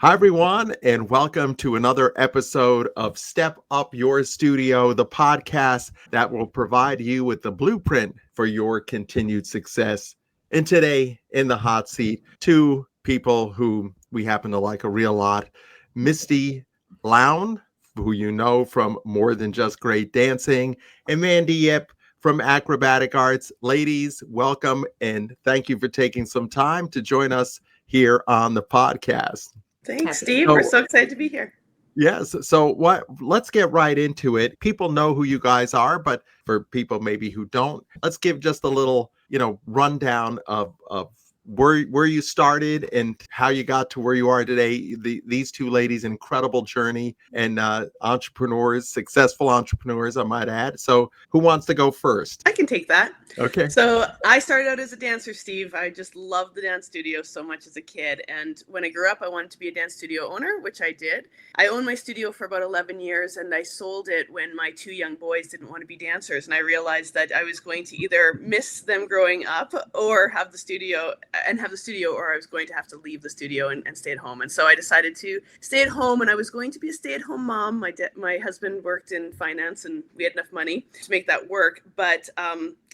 Hi, everyone, and welcome to another episode of Step Up Your Studio, the podcast that will provide you with the blueprint for your continued success. And today, in the hot seat, two people who we happen to like a real lot, Misty Lown, who you know from More Than Just Great Dancing, and Mandy Yip from Acrobatic Arts. Ladies, welcome, and thank you for taking some time to join us here on the podcast. Thanks, Happy. Steve. We're so excited to be here. Yes. So let's get right into it. People know who you guys are, but for people maybe who don't, let's give just a little, rundown of where you started and how you got to where you are today. These two ladies, incredible journey and entrepreneurs, successful entrepreneurs, I might add. So who wants to go first? I can take that. Okay. So I started out as a dancer, Steve. I just loved the dance studio so much as a kid. And when I grew up, I wanted to be a dance studio owner, which I did. I owned my studio for about 11 years and I sold it when my two young boys didn't want to be dancers. And I realized that I was going to either miss them growing up or have the studio, or I was going to have to leave the studio and stay at home. And so I decided to stay at home, and I was going to be a stay-at-home mom. My husband worked in finance and we had enough money to make that work. But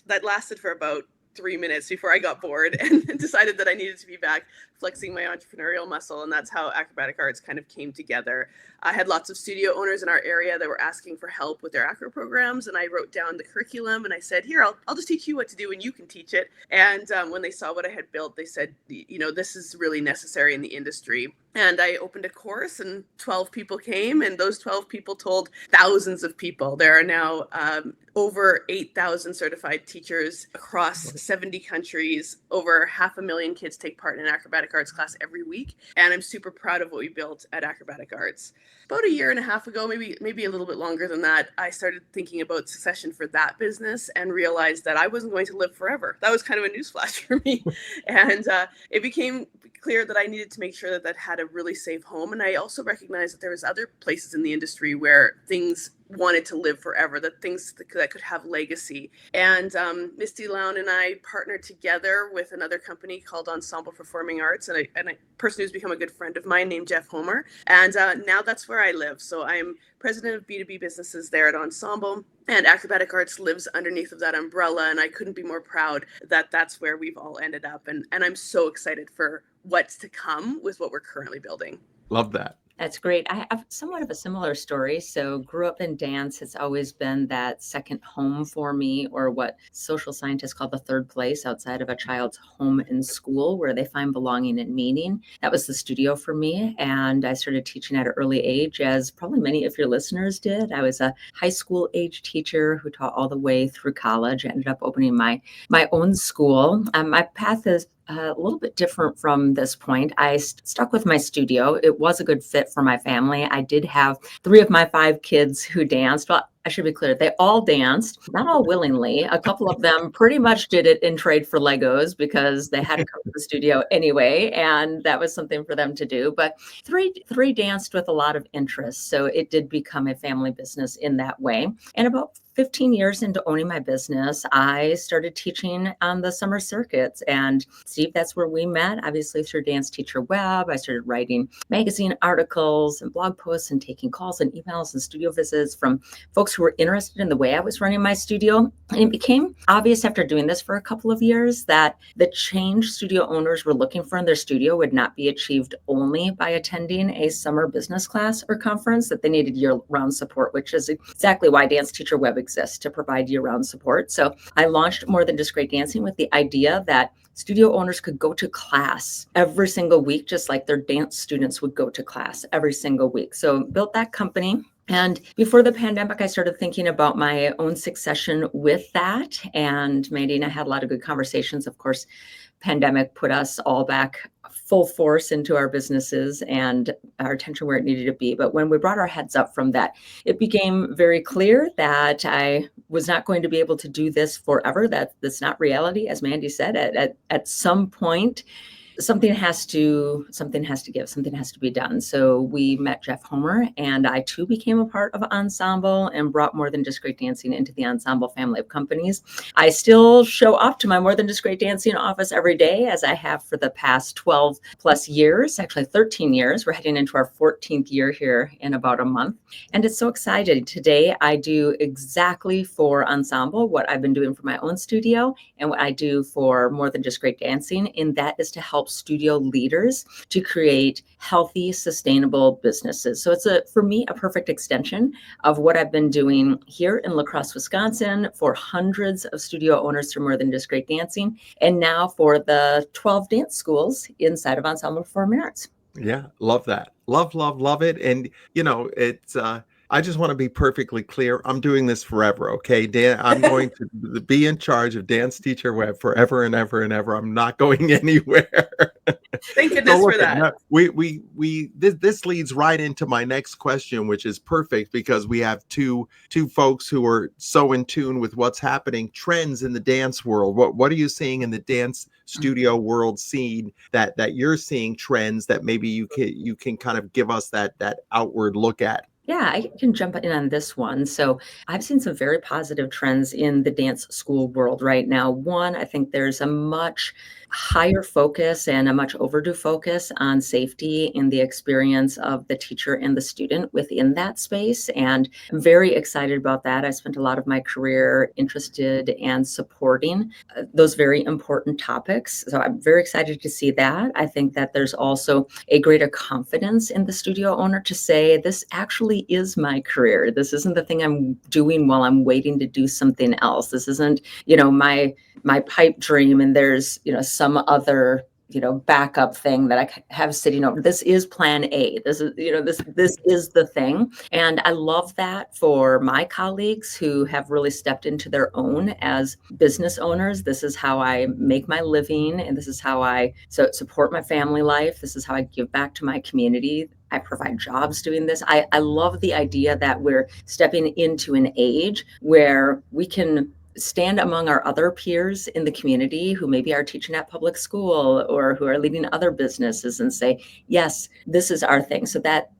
that lasted for about 3 minutes before I got bored and decided that I needed to be back flexing my entrepreneurial muscle. And that's how Acrobatic Arts kind of came together. I had lots of studio owners in our area that were asking for help with their acro programs. And I wrote down the curriculum and I said, here, I'll just teach you what to do and you can teach it. And when they saw what I had built, they said, this is really necessary in the industry. And I opened a course and 12 people came, and those 12 people told thousands of people. There are now over 8,000 certified teachers across 70 countries. Over 500,000 kids take part in an acrobatic arts class every week. And I'm super proud of what we built at Acrobatic Arts. About a year and a half ago, maybe a little bit longer than that, I started thinking about succession for that business and realized that I wasn't going to live forever. That was kind of a newsflash for me. And it became clear that I needed to make sure that had a really safe home. And I also recognized that there was other places in the industry where things wanted to live forever, that things that could have legacy. And Misty Lown and I partnered together with another company called Ensemble Performing Arts, and a person who's become a good friend of mine named Jeff Homer. And now that's where I live. So I'm president of B2B businesses there at Ensemble, and Acrobatic Arts lives underneath of that umbrella. And I couldn't be more proud that that's where we've all ended up. And I'm so excited for what's to come with what we're currently building. Love that. That's great. I have somewhat of a similar story. So grew up in dance. It's always been that second home for me, or what social scientists call the third place outside of a child's home and school, where they find belonging and meaning. That was the studio for me. And I started teaching at an early age, as probably many of your listeners did. I was a high school age teacher who taught all the way through college. I ended up opening my own school. My path is a little bit different from this point. I stuck with my studio. It was a good fit for my family. I did have 3 of my 5 kids who danced. Well, I should be clear, they all danced, not all willingly. A couple of them pretty much did it in trade for Legos because they had to come to the studio anyway, and that was something for them to do. But three danced with a lot of interest. So it did become a family business in that way. And about 15 years into owning my business, I started teaching on the summer circuits. And Steve, that's where we met, obviously through Dance Teacher Web. I started writing magazine articles and blog posts and taking calls and emails and studio visits from folks who were interested in the way I was running my studio. And it became obvious after doing this for a couple of years that the change studio owners were looking for in their studio would not be achieved only by attending a summer business class or conference, that they needed year-round support, which is exactly why Dance Teacher Web exists, to provide year-round support. So I launched More Than Just Great Dancing with the idea that studio owners could go to class every single week, just like their dance students would go to class every single week. So built that company. And before the pandemic, I started thinking about my own succession with that. And Mandy and I had a lot of good conversations. Of course, pandemic put us all back full force into our businesses and our attention where it needed to be. But when we brought our heads up from that, it became very clear that I was not going to be able to do this forever. That's not reality. As Mandy said, at some point, something has to give, something has to be done. So we met Jeff Homer, and I too became a part of Ensemble and brought More Than Just Great Dancing into the Ensemble family of companies. I still show up to my More Than Just Great Dancing office every day, as I have for the past 12 plus years, actually 13 years. We're heading into our 14th year here in about a month. And it's so exciting. Today, I do exactly for Ensemble what I've been doing for my own studio and what I do for More Than Just Great Dancing, and that is to help studio leaders to create healthy, sustainable businesses. So it's for me, a perfect extension of what I've been doing here in La Crosse, Wisconsin for hundreds of studio owners through More Than Just Great Dancing, and now for the 12 dance schools inside of Ensemble Performing Arts. Yeah, love that. Love it. And it's I just want to be perfectly clear. I'm doing this forever, okay? Dan, I'm going to be in charge of Dance Teacher Web forever and ever and ever. I'm not going anywhere. Thank goodness for that. This leads right into my next question, which is perfect because we have two folks who are so in tune with what's happening, trends in the dance world. What are you seeing in the dance studio world scene that you're seeing trends that maybe you can kind of give us that outward look at? Yeah, I can jump in on this one. So I've seen some very positive trends in the dance school world right now. One, I think there's a much higher focus and a much overdue focus on safety and the experience of the teacher and the student within that space. And I'm very excited about that. I spent a lot of my career interested and supporting those very important topics. So I'm very excited to see that. I think that there's also a greater confidence in the studio owner to say, this actually is my career. This isn't the thing I'm doing while I'm waiting to do something else. This isn't, my pipe dream and there's, some other, backup thing that I have sitting over. This is plan A. This is, this is the thing. And I love that for my colleagues who have really stepped into their own as business owners. This is how I make my living, and this is how I support my family life. This is how I give back to my community. I provide jobs doing this. I love the idea that we're stepping into an age where we can stand among our other peers in the community who maybe are teaching at public school or who are leading other businesses and say, yes, this is our thing. So that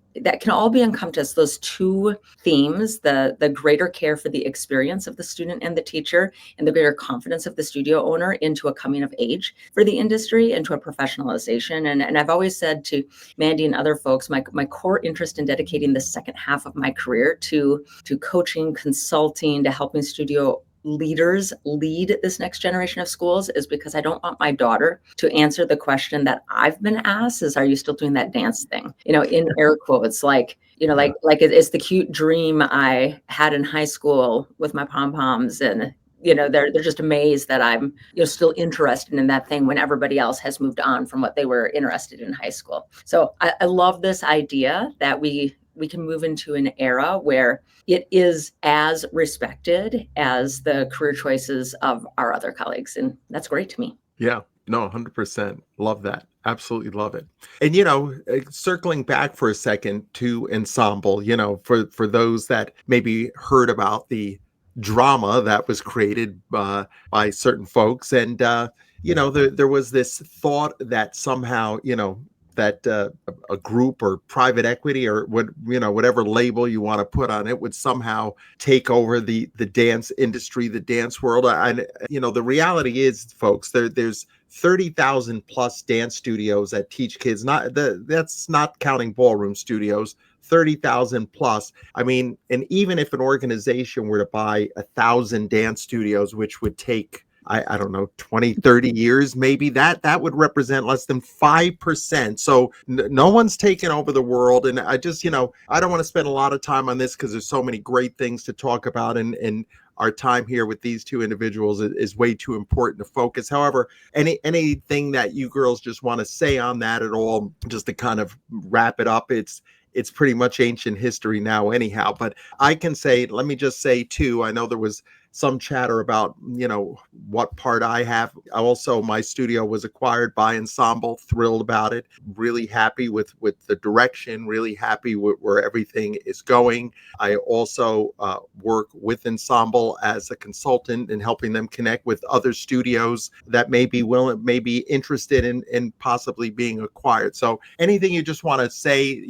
can all be encompassed, those two themes, the greater care for the experience of the student and the teacher, and the greater confidence of the studio owner into a coming of age for the industry, into a professionalization. And I've always said to Mandy and other folks, my core interest in dedicating the second half of my career to coaching, consulting, to helping studio leaders lead this next generation of schools is because I don't want my daughter to answer the question that I've been asked is, are you still doing that dance thing? In air quotes, like it's the cute dream I had in high school with my pom-poms, and they're just amazed that I'm still interested in that thing when everybody else has moved on from what they were interested in high school. So I love this idea that we can move into an era where it is as respected as the career choices of our other colleagues. And that's great to me. Yeah, no, 100%. Love that. Absolutely love it. And, circling back for a second to Ensemble, for those that maybe heard about the drama that was created by certain folks. And, there was this thought that somehow, that a group or private equity or whatever label you want to put on it would somehow take over the dance industry, the dance world. And the reality is, folks, there's 30,000 plus dance studios that teach kids. That's not counting ballroom studios. 30,000 plus. I mean, and even if an organization were to buy 1,000 dance studios, which would take, I don't know, 20, 30 years, maybe that would represent less than 5%. So no one's taken over the world. And I just, I don't want to spend a lot of time on this because there's so many great things to talk about. And our time here with these two individuals is way too important to focus. However, anything that you girls just want to say on that at all, just to kind of wrap it up, it's pretty much ancient history now anyhow. But I can say, let me just say too, I know there was some chatter about, what part I have. Also, my studio was acquired by Ensemble, thrilled about it, really happy with the direction, really happy with where everything is going. I also work with Ensemble as a consultant and helping them connect with other studios that may be interested in possibly being acquired. So anything you just want to say,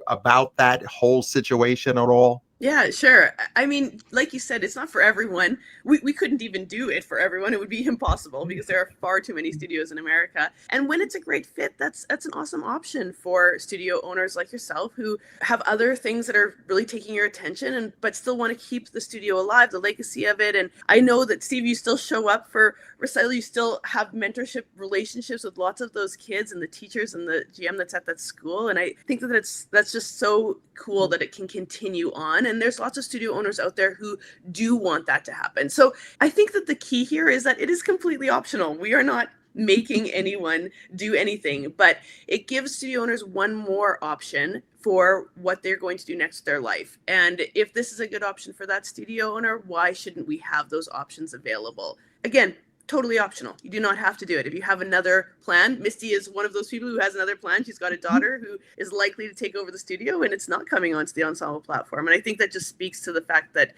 about that whole situation at all? Yeah, sure. I mean, like you said, it's not for everyone. We couldn't even do it for everyone. It would be impossible because there are far too many studios in America. And when it's a great fit, that's an awesome option for studio owners like yourself who have other things that are really taking your attention and but still want to keep the studio alive, the legacy of it. And I know that Steve, you still show up for recital, you still have mentorship relationships with lots of those kids and the teachers and the GM that's at that school. And I think that's just so cool that it can continue on. And there's lots of studio owners out there who do want that to happen. So I think that the key here is that it is completely optional. We are not making anyone do anything, but it gives studio owners one more option for what they're going to do next with their life. And if this is a good option for that studio owner, why shouldn't we have those options available? Again, totally optional. You do not have to do it. If you have another plan, Misty is one of those people who has another plan. She's got a daughter who is likely to take over the studio and it's not coming onto the Ensemble platform. And I think that just speaks to the fact that,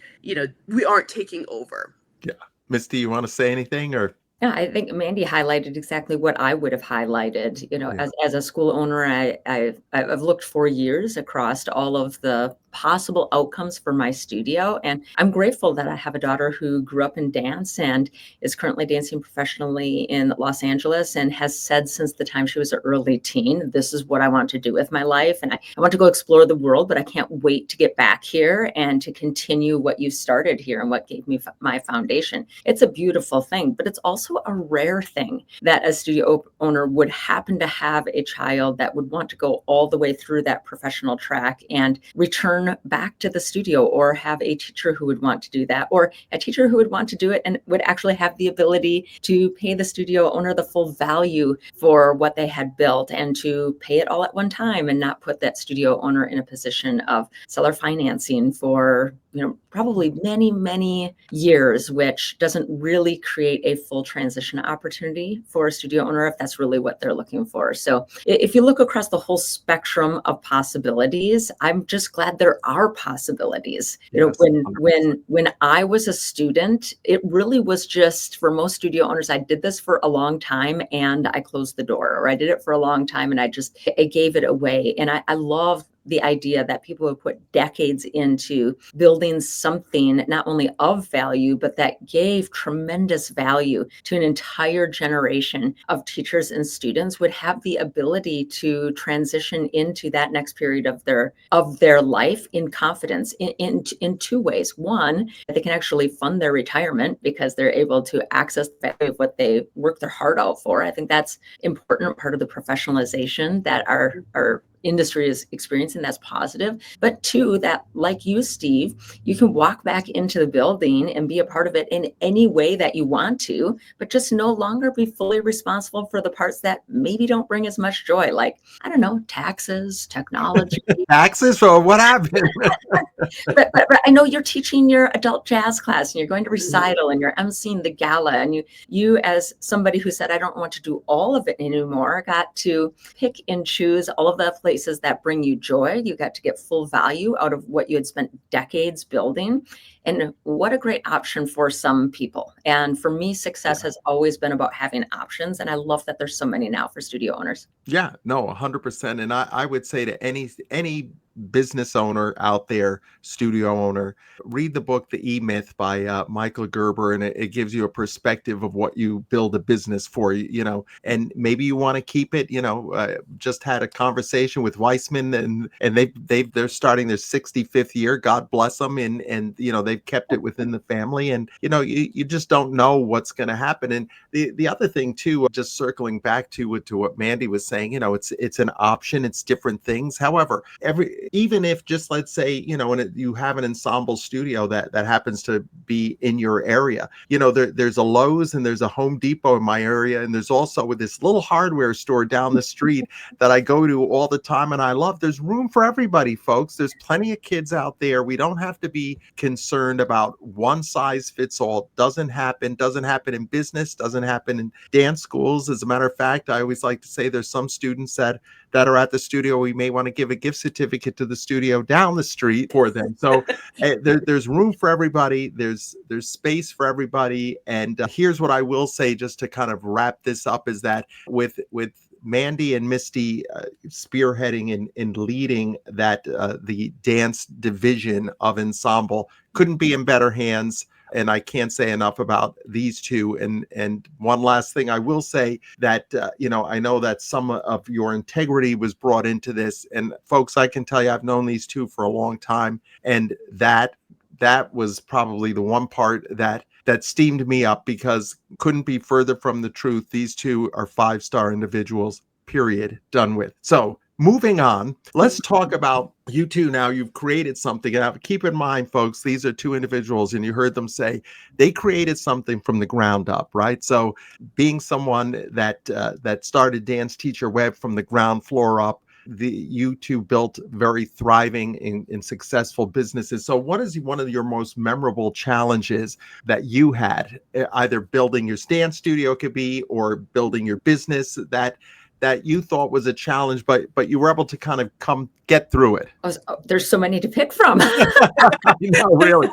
we aren't taking over. Yeah. Misty, you want to say anything or? Yeah, I think Mandy highlighted exactly what I would have highlighted. Yeah. As a school owner, I've looked for years across all of the possible outcomes for my studio. And I'm grateful that I have a daughter who grew up in dance and is currently dancing professionally in Los Angeles and has said since the time she was an early teen, this is what I want to do with my life. And I want to go explore the world, but I can't wait to get back here and to continue what you started here and what gave me my foundation. It's a beautiful thing, but it's also a rare thing that a studio owner would happen to have a child that would want to go all the way through that professional track and return back to the studio, or have a teacher who would want to do that, or a teacher who would want to do it and would actually have the ability to pay the studio owner the full value for what they had built and to pay it all at one time and not put that studio owner in a position of seller financing for probably many, many years, which doesn't really create a full transition opportunity for a studio owner if that's really what they're looking for. So if you look across the whole spectrum of possibilities, I'm just glad there are possibilities. Yes, When I was a student, it really was just, for most studio owners, I did this for a long time and I closed the door, or I did it for a long time and I gave it away. And I love the idea that people have put decades into building something not only of value, but that gave tremendous value to an entire generation of teachers and students, would have the ability to transition into that next period of their life in confidence in two ways. One, they can actually fund their retirement because they're able to access the value of what they worked their heart out for. I think that's important part of the professionalization that our industry is experiencing. That's positive. But two, that like you, Steve, you can walk back into the building and be a part of it in any way that you want to, but just no longer be fully responsible for the parts that maybe don't bring as much joy, like, I don't know, taxes, technology. Taxes, or what happened? but I know you're teaching your adult jazz class and you're going to recital and you're emceeing the gala, and you as somebody who said, I don't want to do all of it anymore, got to pick and choose all of the places that bring you joy. You got to get full value out of what you had spent decades building. And what a great option for some people. And for me, success has always been about having options. And I love that there's so many now for studio owners. Yeah, no, 100%. And I would say to any business owner out there, studio owner, read the book, The E-Myth by Michael Gerber, and it gives you a perspective of what you build a business for, and maybe you want to keep it, just had a conversation with Weissman and they're starting their 65th year, God bless them. And they've kept it within the family, and, you just don't know what's going to happen. And the other thing too, just circling back to what Mandy was saying, it's an option, it's different things. However, even if just let's say, and you have an ensemble studio that happens to be in your area, there's a Lowe's and there's a Home Depot in my area, and there's also this little hardware store down the street that I go to all the time and I love. There's room for everybody, folks. There's plenty of kids out there. We don't have to be concerned about one size fits all. Doesn't happen in business, doesn't happen in dance schools. As a matter of fact, I always like to say there's some students that are at the studio. We may want to give a gift certificate to the studio down the street for them. So there's room for everybody. There's space for everybody. And here's what I will say, just to kind of wrap this up, is that with Mandy and Misty spearheading and leading that the dance division of Ensemble, couldn't be in better hands. And I can't say enough about these two. And one last thing I will say, that, I know that some of your integrity was brought into this. And folks, I can tell you, I've known these two for a long time. And that was probably the one part that steamed me up, because couldn't be further from the truth. These two are 5-star individuals, period, done with. So moving on, let's talk about you two. Now you've created something. And keep in mind, folks, these are two individuals, and you heard them say they created something from the ground up, right? So being someone that started Dance Teacher Web from the ground floor up, you two built very thriving and successful businesses. So what is one of your most memorable challenges that you had, either building your dance studio could be, or building your business that you thought was a challenge, but you were able to kind of get through it? There's so many to pick from. No, really.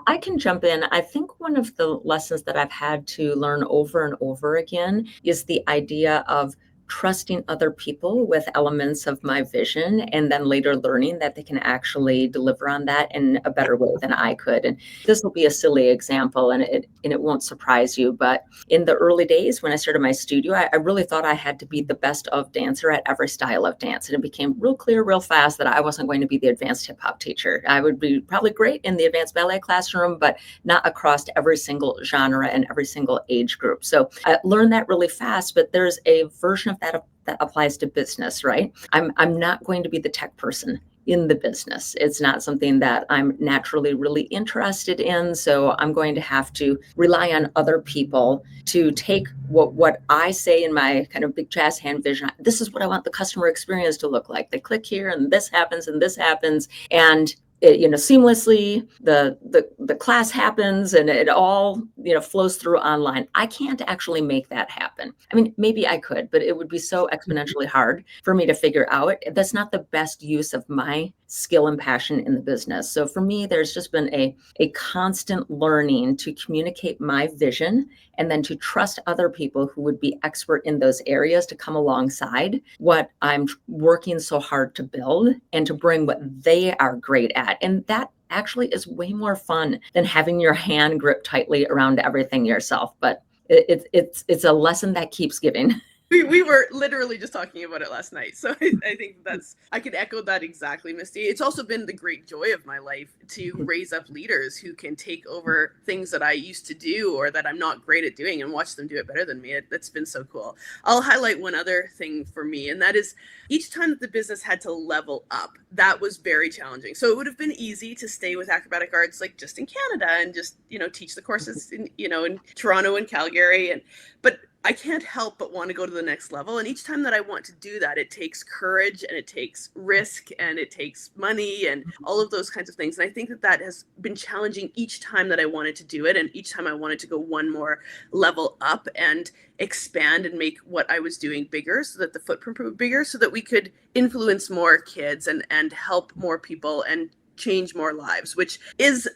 I can jump in. I think one of the lessons that I've had to learn over and over again is the idea of trusting other people with elements of my vision, and then later learning that they can actually deliver on that in a better way than I could. And this will be a silly example, and it won't surprise you, but in the early days when I started my studio, I really thought I had to be the best of dancer at every style of dance. And it became real clear real fast that I wasn't going to be the advanced hip hop teacher. I would be probably great in the advanced ballet classroom, but not across every single genre and every single age group. So I learned that really fast, but there's a version of that applies to business, right? I'm not going to be the tech person in the business. It's not something that I'm naturally really interested in. So I'm going to have to rely on other people to take what I say in my kind of big jazz hand vision. This is what I want the customer experience to look like. They click here and this happens and this happens. And seamlessly the class happens and it all, flows through online. I can't actually make that happen. I mean, maybe I could, but it would be so exponentially hard for me to figure out. That's not the best use of my skill and passion in the business. So for me, there's just been a constant learning to communicate my vision, and then to trust other people who would be expert in those areas to come alongside what I'm working so hard to build, and to bring what they are great at. And that actually is way more fun than having your hand gripped tightly around everything yourself. But it's a lesson that keeps giving. We were literally just talking about it last night. So I think I could echo that exactly, Misty. It's also been the great joy of my life to raise up leaders who can take over things that I used to do or that I'm not great at doing and watch them do it better than me. That's been so cool. I'll highlight one other thing for me, and that is each time that the business had to level up, that was very challenging. So it would have been easy to stay with Acrobatic Arts, like just in Canada, and just, teach the courses in Toronto and Calgary. But I can't help but want to go to the next level. And each time that I want to do that, it takes courage and it takes risk and it takes money and all of those kinds of things. And I think that has been challenging each time that I wanted to do it. And each time I wanted to go one more level up and expand and make what I was doing bigger, so that the footprint would be bigger, so that we could influence more kids and help more people and change more lives, which is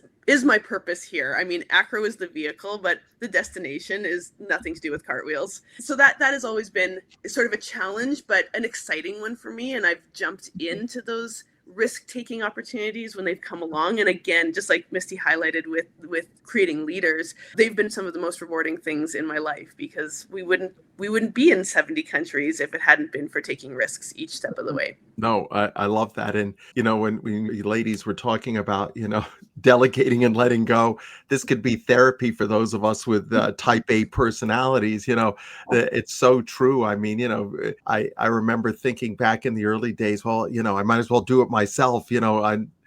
my purpose here. I mean, acro is the vehicle, but the destination is nothing to do with cartwheels. So that has always been sort of a challenge, but an exciting one for me. And I've jumped into those risk-taking opportunities when they've come along. And again, just like Misty highlighted with creating leaders, they've been some of the most rewarding things in my life, because we wouldn't be in 70 countries if it hadn't been for taking risks each step of the way. No, I love that. And, when you ladies were talking about, delegating and letting go. This could be therapy for those of us with type A personalities. It's so true. I mean, I remember thinking back in the early days, well, I might as well do it myself.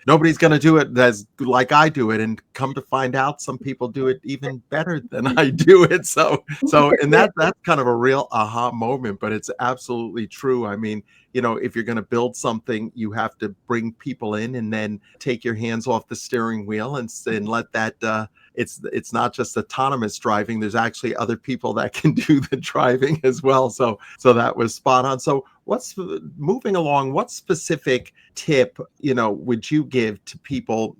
Nobody's going to do it as like I do it, and come to find out, some people do it even better than I do it. And that's kind of a real aha moment, but it's absolutely true. I mean, if you're going to build something, you have to bring people in and then take your hands off the steering wheel and let that. It's not just autonomous driving. There's actually other people that can do the driving as well. So that was spot on. So moving along, what specific tip, would you give to people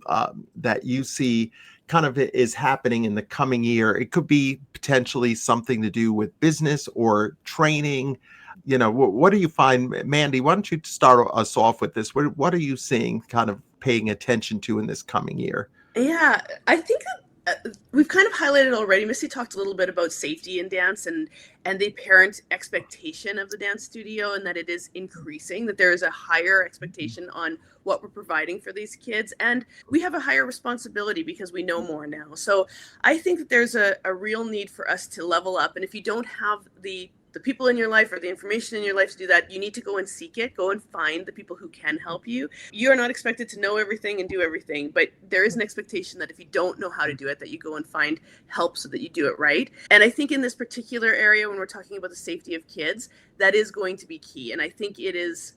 that you see kind of is happening in the coming year? It could be potentially something to do with business or training. What do you find, Mandy? Why don't you start us off with this? What are you seeing, kind of paying attention to in this coming year? Yeah, I think we've kind of highlighted already. Misty talked a little bit about safety in dance and the parent expectation of the dance studio, and that it is increasing, that there is a higher expectation on what we're providing for these kids, and we have a higher responsibility because we know more now. So I think that there's a real need for us to level up, and if you don't have the people in your life or the information in your life to do that, you need to go and seek it. Go and find the people who can help you. You are not expected to know everything and do everything, but there is an expectation that if you don't know how to do it, that you go and find help so that you do it right. And I think in this particular area, when we're talking about the safety of kids, that is going to be key. And I think it is,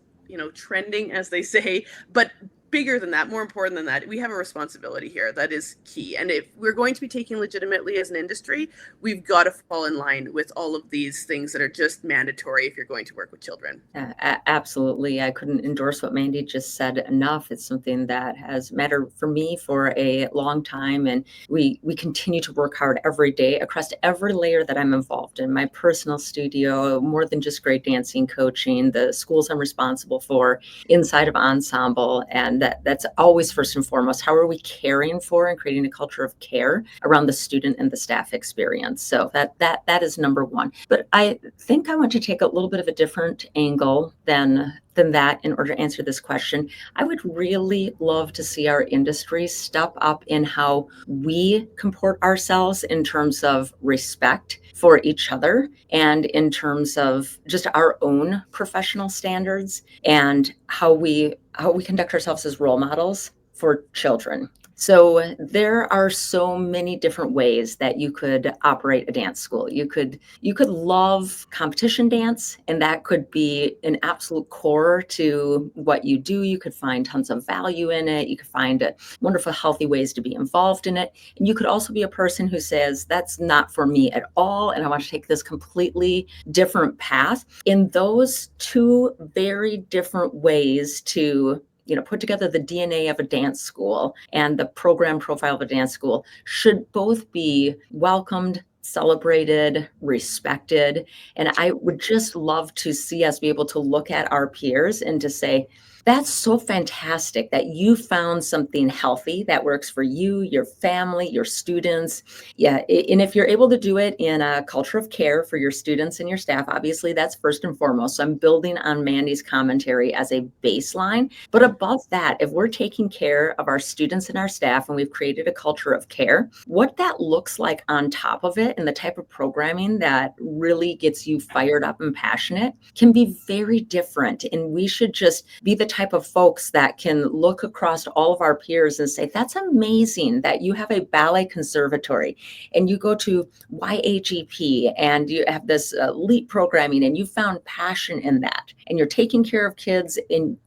trending, as they say, but bigger than that, more important than that, we have a responsibility here that is key. And if we're going to be taking legitimately as an industry, we've got to fall in line with all of these things that are just mandatory if you're going to work with children. Absolutely. I couldn't endorse what Mandy just said enough. It's something that has mattered for me for a long time. And we continue to work hard every day across every layer that I'm involved in. My personal studio, more than just great dancing coaching, the schools I'm responsible for, inside of Ensemble, and that's always first and foremost. How are we caring for and creating a culture of care around the student and the staff experience? So that is number one. But I think I want to take a little bit of a different angle than that in order to answer this question. I would really love to see our industry step up in how we comport ourselves in terms of respect for each other and in terms of just our own professional standards and how we conduct ourselves as role models for children. So there are so many different ways that you could operate a dance school. You could love competition dance, and that could be an absolute core to what you do. You could find tons of value in it. You could find wonderful, healthy ways to be involved in it. And you could also be a person who says, that's not for me at all, and I want to take this completely different path. In those two very different ways to put together the DNA of a dance school and the program profile of a dance school should both be welcomed, celebrated, respected. And I would just love to see us be able to look at our peers and to say, that's so fantastic that you found something healthy that works for you, your family, your students. Yeah. And if you're able to do it in a culture of care for your students and your staff, obviously that's first and foremost. So I'm building on Mandy's commentary as a baseline. But above that, if we're taking care of our students and our staff and we've created a culture of care, what that looks like on top of it and the type of programming that really gets you fired up and passionate can be very different. And we should just be the type of folks that can look across all of our peers and say, that's amazing that you have a ballet conservatory and you go to YAGP and you have this LEAP programming and you found passion in that and you're taking care of kids in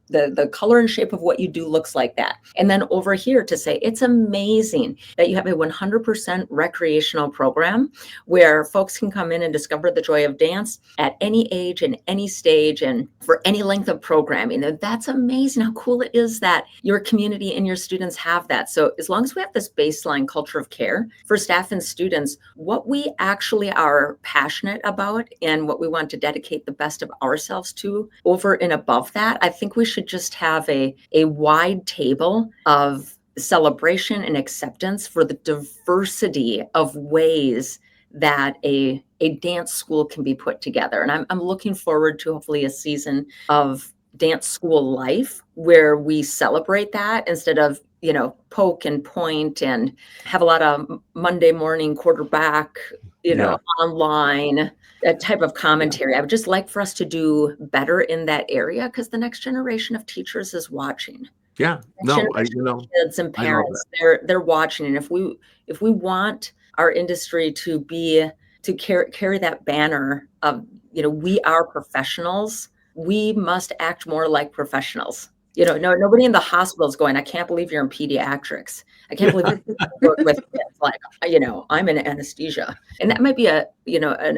the color and shape of what you do looks like that. And then over here to say, it's amazing that you have a 100% recreational program where folks can come in and discover the joy of dance at any age and any stage and for any length of programming. That's amazing. How cool it is that your community and your students have that. So as long as we have this baseline culture of care for staff and students, what we actually are passionate about and what we want to dedicate the best of ourselves to over and above that, I think we should just have a wide table of celebration and acceptance for the diversity of ways that a dance school can be put together. And I'm looking forward to hopefully a season of dance school life where we celebrate that instead of poke and point and have a lot of Monday morning quarterback, Yeah. online, that type of commentary. I would just like for us to do better in that area because the next generation of teachers is watching. Yeah. Next No, generation of kids and I love that. parents, they're watching. And if we want our industry to carry that banner of, we are professionals, we must act more like professionals. Nobody in the hospital is going, I can't believe you're in pediatrics. I can't believe you work with kids. Like, I'm in anesthesia. And that might be an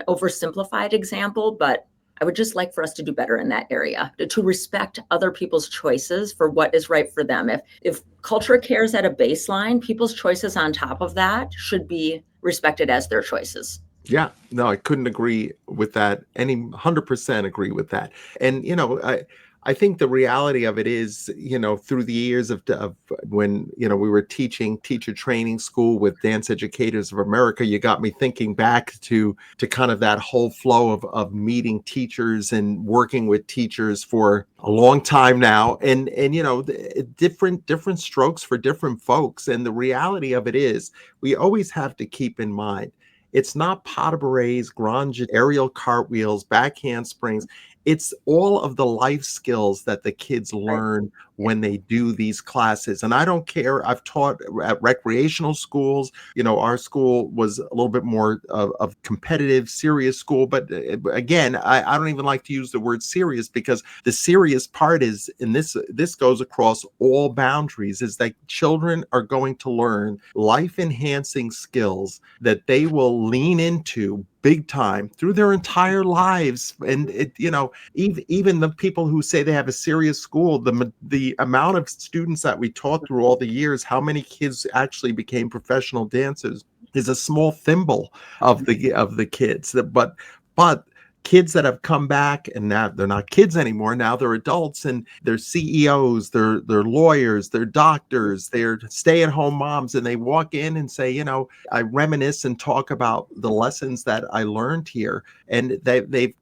oversimplified example, but I would just like for us to do better in that area, to respect other people's choices for what is right for them. If culture cares at a baseline, people's choices on top of that should be respected as their choices. Yeah, no, I couldn't agree with that. 100% agree with that. And I think the reality of it is, through the years of when we were teaching teacher training school with Dance Educators of America, you got me thinking back to kind of that whole flow of meeting teachers and working with teachers for a long time now, and different strokes for different folks. And the reality of it is, we always have to keep in mind, it's not pas de bourrées, grand aerial cartwheels, back handsprings. It's all of the life skills that the kids learn when they do these classes. And I don't care. I've taught at recreational schools. Our school was a little bit more of competitive, serious school. But again, I don't even like to use the word serious, because the serious part is, and this goes across all boundaries, is that children are going to learn life enhancing skills that they will lean into big time through their entire lives. And even the people who say they have a serious school, the amount of students that we taught through all the years, how many kids actually became professional dancers, is a small thimble of the kids. But kids that have come back, and now they're not kids anymore. Now they're adults, and they're CEOs, they're lawyers, they're doctors, they're stay-at-home moms, and they walk in and say, I reminisce and talk about the lessons that I learned here, and they've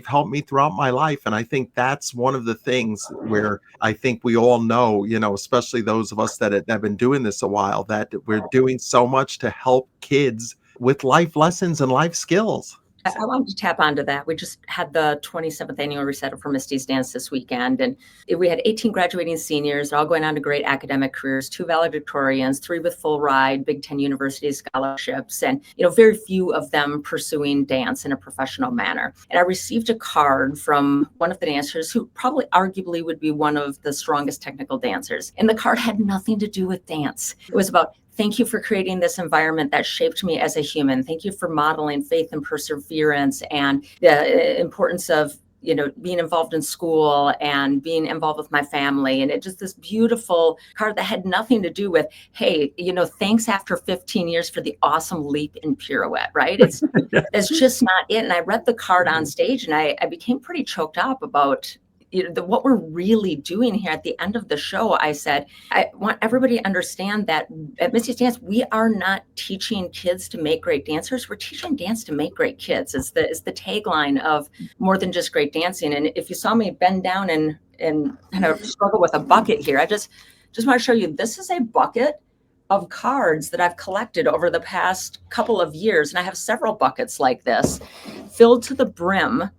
helped me throughout my life. And I think that's one of the things where I think we all know, especially those of us that have been doing this a while, that we're doing so much to help kids with life lessons and life skills. I wanted to tap onto that. We just had the 27th annual recital for Misty's Dance this weekend, and we had 18 graduating seniors, all going on to great academic careers, 2 valedictorians, 3 with full ride Big Ten University scholarships, and very few of them pursuing dance in a professional manner. And I received a card from one of the dancers who probably arguably would be one of the strongest technical dancers. And the card had nothing to do with dance. It was about, thank you for creating this environment that shaped me as a human. Thank you for modeling faith and perseverance and the importance of, being involved in school and being involved with my family. And it just this beautiful card that had nothing to do with, hey, thanks after 15 years for the awesome leap and pirouette, right? It's just not it. And I read the card on stage, and I became pretty choked up about what we're really doing here. At the end of the show, I said, I want everybody to understand that at Misty's Dance, we are not teaching kids to make great dancers. We're teaching dance to make great kids. It's the tagline of more than just great dancing. And if you saw me bend down and kind of struggle with a bucket here, I just want to show you, this is a bucket of cards that I've collected over the past couple of years. And I have several buckets like this filled to the brim.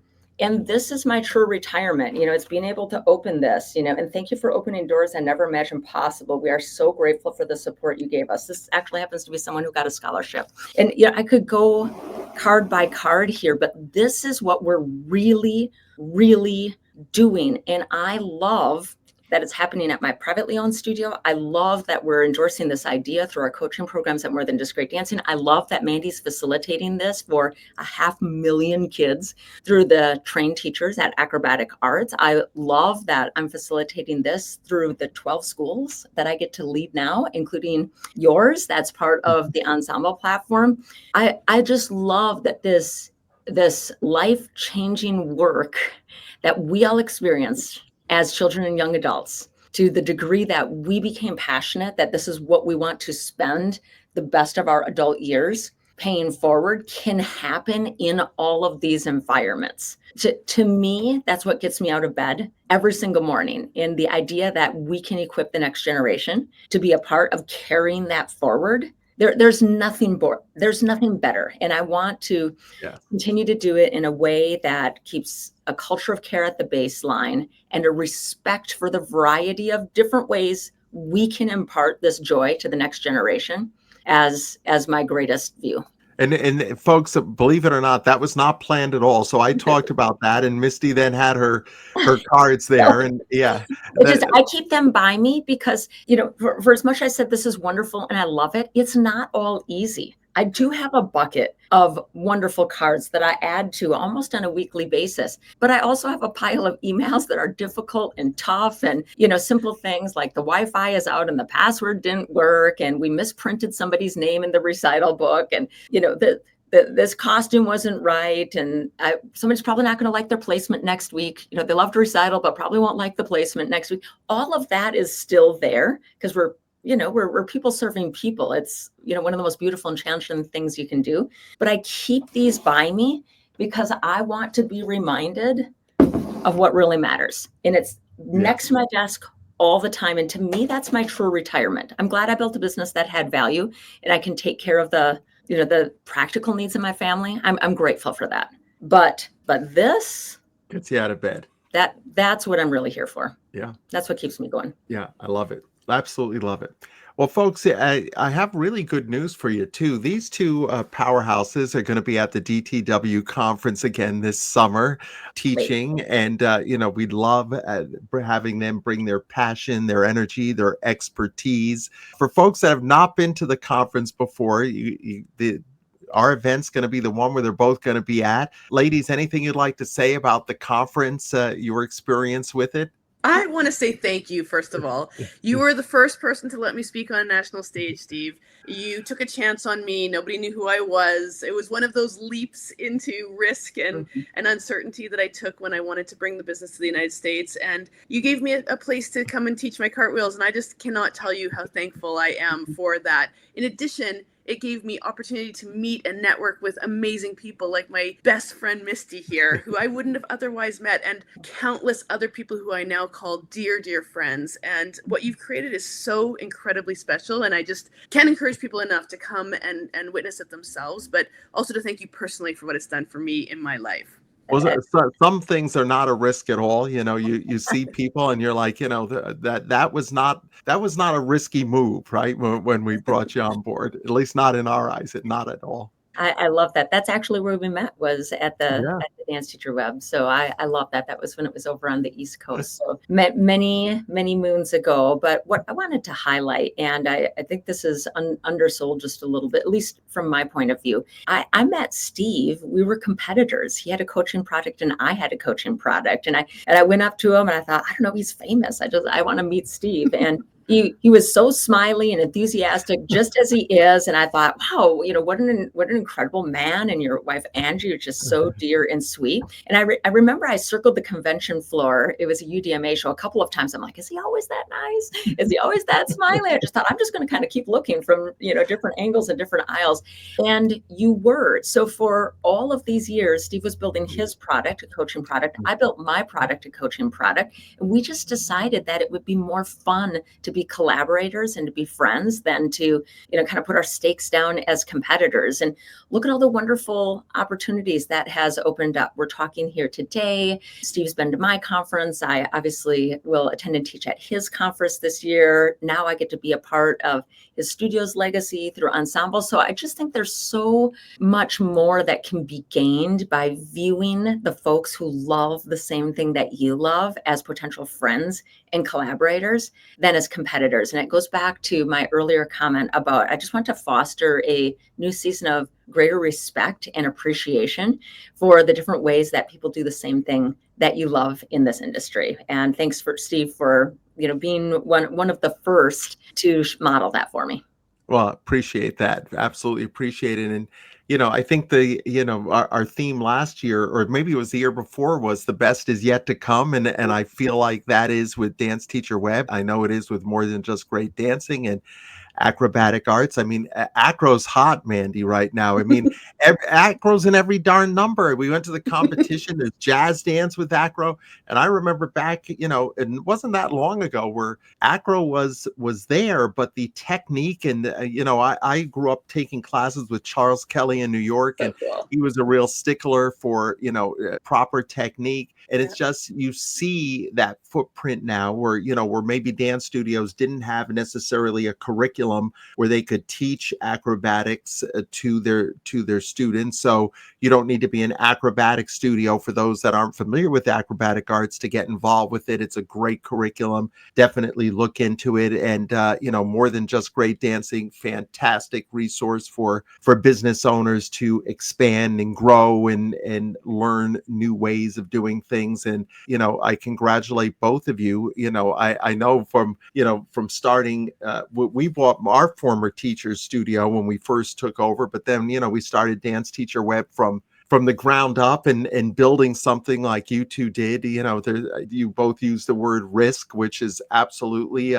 And this is my true retirement. It's being able to open this, and thank you for opening doors I never imagined possible. We are so grateful for the support you gave us. This actually happens to be someone who got a scholarship. And I could go card by card here, but this is what we're really, really doing. And I love that it's happening at my privately owned studio. I love that we're endorsing this idea through our coaching programs at More Than Just Great Dancing. I love that Mandy's facilitating this for 500,000 kids through the trained teachers at Acrobatic Arts. I love that I'm facilitating this through the 12 schools that I get to lead now, including yours. That's part of the Ensemble platform. I just love that this life-changing work that we all experience as children and young adults, to the degree that we became passionate that this is what we want to spend the best of our adult years paying forward, can happen in all of these environments. To me, that's what gets me out of bed every single morning. And the idea that we can equip the next generation to be a part of carrying that forward. There's nothing better. And I want to continue to do it in a way that keeps a culture of care at the baseline and a respect for the variety of different ways we can impart this joy to the next generation as my greatest view. And folks, believe it or not, that was not planned at all. So I talked about that, and Misty then had her cards there, and I keep them by me because, for as much as I said this is wonderful and I love it, it's not all easy. I do have a bucket of wonderful cards that I add to almost on a weekly basis, but I also have a pile of emails that are difficult and tough, and simple things like the Wi-Fi is out and the password didn't work and we misprinted somebody's name in the recital book, and this costume wasn't right, and somebody's probably not going to like their placement next week. They loved recital but probably won't like the placement next week. All of that is still there because we're people serving people. It's, one of the most beautiful and challenging things you can do. But I keep these by me because I want to be reminded of what really matters. And it's next to my desk all the time. And to me, that's my true retirement. I'm glad I built a business that had value and I can take care of the practical needs of my family. I'm grateful for that. But this gets you out of bed. That's what I'm really here for. Yeah. That's what keeps me going. Yeah. I love it. Absolutely love it. Well, folks, I have really good news for you, too. These two powerhouses are going to be at the DTW conference again this summer teaching. And, we'd love having them bring their passion, their energy, their expertise. For folks that have not been to the conference before, our event's going to be the one where they're both going to be at. Ladies, anything you'd like to say about the conference, your experience with it? I want to say thank you, first of all. You were the first person to let me speak on a national stage, Steve. You took a chance on me. Nobody knew who I was. It was one of those leaps into risk and uncertainty that I took when I wanted to bring the business to the United States. And you gave me a place to come and teach my cartwheels. And I just cannot tell you how thankful I am for that. In addition, it gave me opportunity to meet and network with amazing people like my best friend Misty here, who I wouldn't have otherwise met, and countless other people who I now call dear, dear friends. And what you've created is so incredibly special. And I just can't encourage people enough to come and witness it themselves, but also to thank you personally for what it's done for me in my life. Well, some things are not a risk at all. You see people and you're like, that was not a risky move, right? When we brought you on board, at least not in our eyes, not at all. I love that. That's actually where we met, was at the Dance Teacher Web. So I love that. That was when it was over on the East Coast. So met many, many moons ago. But what I wanted to highlight, and I think this is undersold just a little bit, at least from my point of view. I met Steve. We were competitors. He had a coaching product and I had a coaching product. And I went up to him and I thought, I don't know, he's famous. I want to meet Steve. And he was so smiley and enthusiastic, just as he is. And I thought, wow, what an incredible man. And your wife, Angie, are just so dear and sweet. And I remember I circled the convention floor. It was a UDMA show a couple of times. I'm like, is he always that nice? Is he always that smiley? I just thought, I'm just going to kind of keep looking from, different angles and different aisles. And you were. So for all of these years, Steve was building his product, a coaching product. I built my product, a coaching product. And we just decided that it would be more fun to be collaborators and to be friends than to, kind of put our stakes down as competitors. And look at all the wonderful opportunities that has opened up. We're talking here today. Steve's been to my conference. I obviously will attend and teach at his conference this year. Now I get to be a part of his studio's legacy through Ensemble. So I just think there's so much more that can be gained by viewing the folks who love the same thing that you love as potential friends and collaborators than as competitors. And it goes back to my earlier comment about, I just want to foster a new season of greater respect and appreciation for the different ways that people do the same thing that you love in this industry. And thanks for Steve for, being one of the first to model that for me. Well, appreciate that. Absolutely appreciate it. And, I think our theme last year, or maybe it was the year before, was the best is yet to come. And I feel like that is with Dance Teacher Web. I know it is with more than just great dancing. And acrobatic arts. I mean, acro's hot, Mandy, right now. I mean, acro's in every darn number. We went to the competition, there's jazz dance with acro. And I remember back, it wasn't that long ago where acro was there, but the technique and, I grew up taking classes with Charles Kelly in New York, So and cool. he was a real stickler for, proper technique. And it's just, you see that footprint now where maybe dance studios didn't have necessarily a curriculum where they could teach acrobatics to their students. So you don't need to be an acrobatic studio for those that aren't familiar with acrobatic arts to get involved with it. It's a great curriculum. Definitely look into it. And, more than just great dancing, fantastic resource for business owners to expand and grow and learn new ways of doing things. And, I congratulate both of you. I know from starting, we bought our former teacher's studio when we first took over, but then, we started Dance Teacher Web from the ground up and building something like you two did. You both use the word risk, which is absolutely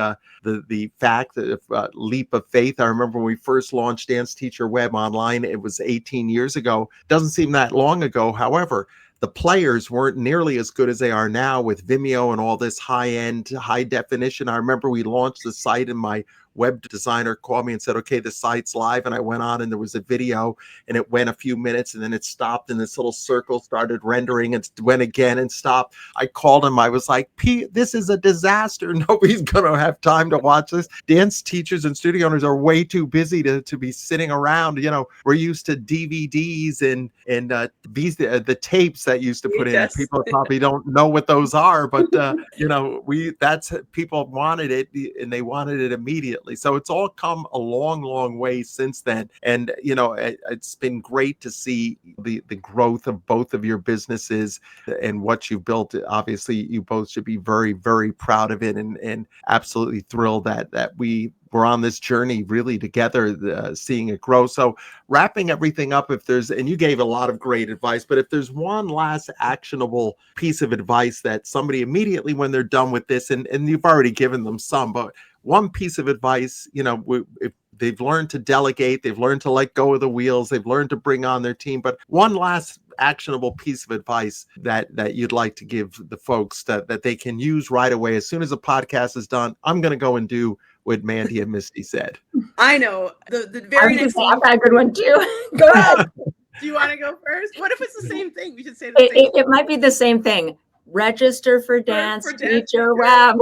the fact that leap of faith. I remember when we first launched Dance Teacher Web online, it was 18 years ago. Doesn't seem that long ago. However, the players weren't nearly as good as they are now with Vimeo and all this high-end, high definition. I remember we launched the site and my web designer called me and said, okay, the site's live. And I went on and there was a video and it went a few minutes and then it stopped and this little circle started rendering and went again and stopped. I called him. I was like, Pete, this is a disaster. Nobody's going to have time to watch this. Dance teachers and studio owners are way too busy to be sitting around. We're used to DVDs and these the tapes that used to put in. Yes. People probably don't know what those are, but that's people wanted it and they wanted it immediately. So it's all come a long, long way since then. And, it's been great to see the growth of both of your businesses and what you've built. Obviously, you both should be very, very proud of it and absolutely thrilled that we're on this journey really together, seeing it grow. So wrapping everything up, and you gave a lot of great advice, but if there's one last actionable piece of advice that somebody immediately when they're done with this, and you've already given them some, but one piece of advice, if they've learned to delegate, they've learned to let go of the wheels, they've learned to bring on their team, but one last actionable piece of advice that you'd like to give the folks that they can use right away as soon as the podcast is done. I'm going to go and do what Mandy and Misty said. I know. The very next I've got a good one too. Go ahead. Do you want to go first? What if it's the same thing? We should say the same thing. It might be the same thing. Register for Dance Teacher Web.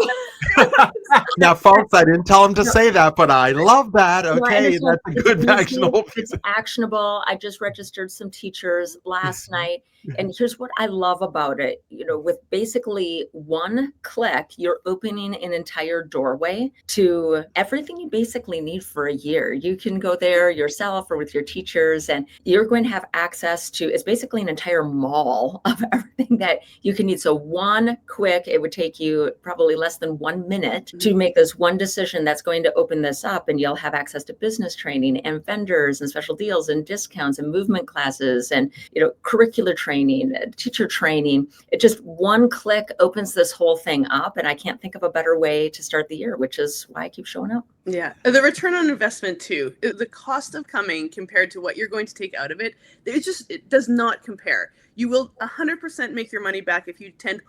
Now, folks, I didn't tell them to say that, but I love that. Okay, that's a good actionable piece. It's actionable. I just registered some teachers last night. And here's what I love about it. With basically one click, you're opening an entire doorway to everything you basically need for a year. You can go there yourself or with your teachers, and you're going to have access to, it's basically an entire mall of everything that you can need. So one click, it would take you probably less than 1 minute to make this one decision that's going to open this up, and you'll have access to business training and vendors and special deals and discounts and movement classes and, curricular training, teacher training. It just one click opens this whole thing up. And I can't think of a better way to start the year, which is why I keep showing up. Yeah. The return on investment too, the cost of coming compared to what you're going to take out of it, it does not compare. You will 100% make your money back if you attend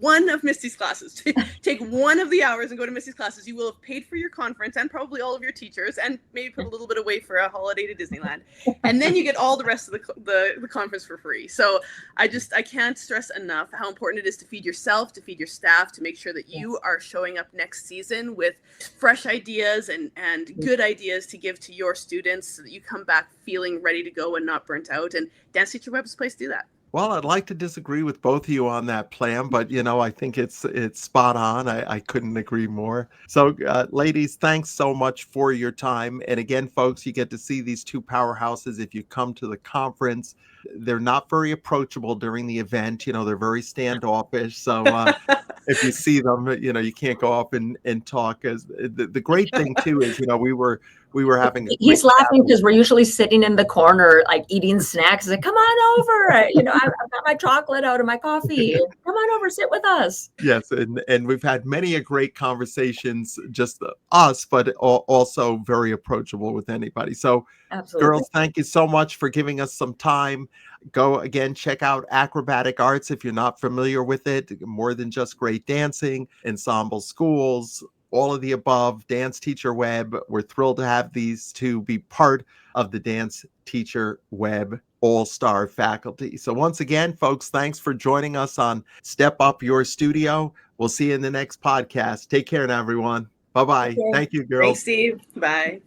one of Misty's classes. Take one of the hours and go to Misty's classes. You will have paid for your conference and probably all of your teachers, and maybe put a little bit away for a holiday to Disneyland. And then you get all the rest of the conference for free. So I can't stress enough how important it is to feed yourself, to feed your staff, to make sure that you are showing up next season with fresh ideas and good ideas to give to your students so that you come back feeling ready to go and not burnt out. And Dance Teacher Web is a place to do that. Well, I'd like to disagree with both of you on that plan, but I think it's spot on. I couldn't agree more. So, ladies, thanks so much for your time. And again, folks, you get to see these two powerhouses if you come to the conference. They're not very approachable during the event. They're very standoffish. So if you see them, you can't go up and talk. As the great thing too is, we were we were having a He's quick laughing because we're usually sitting in the corner, like eating snacks. Like, come on over. I've got my chocolate out and my coffee. Come on over, sit with us. Yes, and we've had many a great conversations, just us, but also very approachable with anybody. So, Absolutely. girls, thank you so much for giving us some time. Go again, check out Acrobatic Arts if you're not familiar with it. More than just great dancing, ensemble schools, all of the above, Dance Teacher Web. We're thrilled to have these two be part of the Dance Teacher Web all-star faculty. So once again, folks, thanks for joining us on Step Up Your Studio. We'll see you in the next podcast. Take care now, everyone. Bye-bye. Okay. Thank you, girls. Thanks, Steve. Bye.